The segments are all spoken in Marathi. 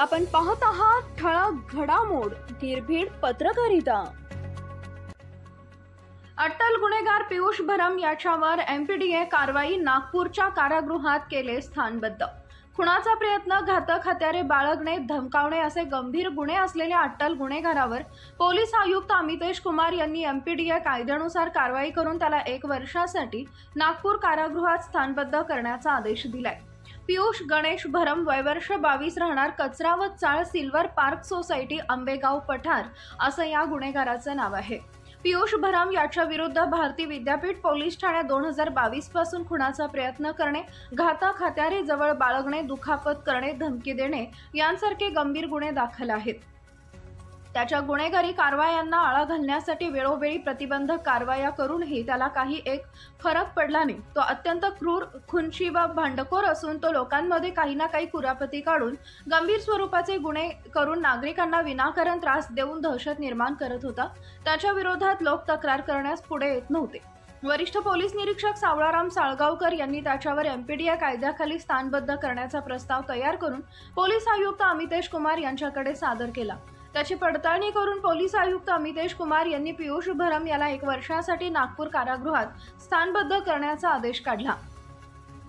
आपण पाहत आहात ठळक घडामोड निर्भीड पत्रकारिता। अट्टल गुन्हेगार पियुष भरम याच्यावर एमपीडीए कारवाई, नागपूरच्या कारागृहात केले स्थानबद्ध। खुनाचा प्रयत्न, घातक हत्यारे बाळगणे, धमकावणे असे गंभीर गुन्हे असलेल्या अट्टल गुन्हेगारावर पोलीस आयुक्त अमितेश कुमार यांनी एमपीडीए कायद्यानुसार कारवाई करून त्याला 1 वर्षासाठी नागपूर कारागृहात स्थानबद्ध करण्याचा आदेश दिलाय। पियुष गणेश भरम, वय वर्ष 22, राहणार कचरा व चाळ, सिल्वर पार्क सोसायटी, आंबेगाव, पठार असं या गुन्हेगाराचं नाव आहे। पियुष भरम याच्या विरुद्ध भारती विद्यापीठ पोलीस ठाण्यात 2022 पासून खुनाचा प्रयत्न करणे, घातक हत्यारे जवळ बाळगणे, दुखापत करणे, धमकी देणे यांसारखे गंभीर गुन्हे दाखल आहेत। त्याच्या गुन्हेगारी कारवायांना आळा घालण्यासाठी वेळोवेळी प्रतिबंधक कारवाया करूनही त्याला काही एक फरक पडला नाही। तो अत्यंत क्रूर, खुनशी व भांडखोर असून तो लोकांमध्ये काही ना काही कुरापती काढून गंभीर स्वरूपाचे गुन्हे करून नागरिकांना विनाकारण त्रास देऊन दहशत निर्माण करत होता। त्याच्या विरोधात लोक तक्रार करण्यास पुढे येत नव्हते। वरिष्ठ पोलीस निरीक्षक सावळाराम साळगावकर यांनी त्याच्यावर एमपीडीए कायद्याखाली स्थानबद्ध करण्याचा प्रस्ताव तयार करून पोलीस आयुक्त अमितेश कुमार यांच्याकडे सादर केला। त्याची पडताळणी करून पोलीस आयुक्त अमितेश कुमार यांनी पियुष भरम याला 1 वर्षासाठी नागपूर कारागृहात स्थानबद्ध करण्याचा आदेश काढला।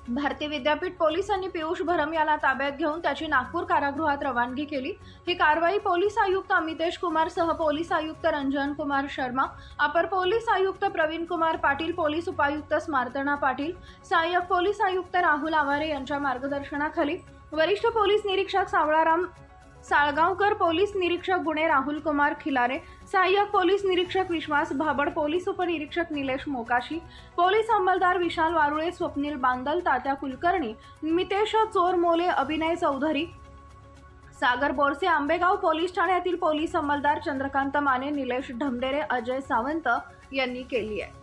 भारती विद्यापीठ पोलिसांनी पियुष भरम याला ताब्यात घेऊन त्याची नागपूर कारागृहात रवानगी केली। ही कारवाई पोलीस आयुक्त अमितेश कुमार सह पोलीस आयुक्त रंजन कुमार शर्मा, अपर पोलीस आयुक्त प्रवीण कुमार पाटील, पोलीस उपायुक्त स्मार्तना पाटील, सहाय्यक पोलीस आयुक्त राहुल आवारे यांच्या मार्गदर्शनाखाली वरिष्ठ पोलीस निरीक्षक सावळाराम साळगावकर, पोलीस निरीक्षक गुन्हे राहुल कुमार खिलारे, सहाय्यक पोलीस निरीक्षक विश्वास भाबड, पोलीस उपनिरीक्षक निलेश मोकाशी, पोलीस अंमलदार विशाल वारुळे, स्वप्नील बांदल, तात्या कुलकर्णी, मितेश चोरमोले, अभिनय चौधरी, सागर बोरसे, आंबेगाव पोलीस ठाण्यातील पोलीस अंमलदार चंद्रकांत माने, निलेश ढमडेरे, अजय सावंत यांनी केली आहे।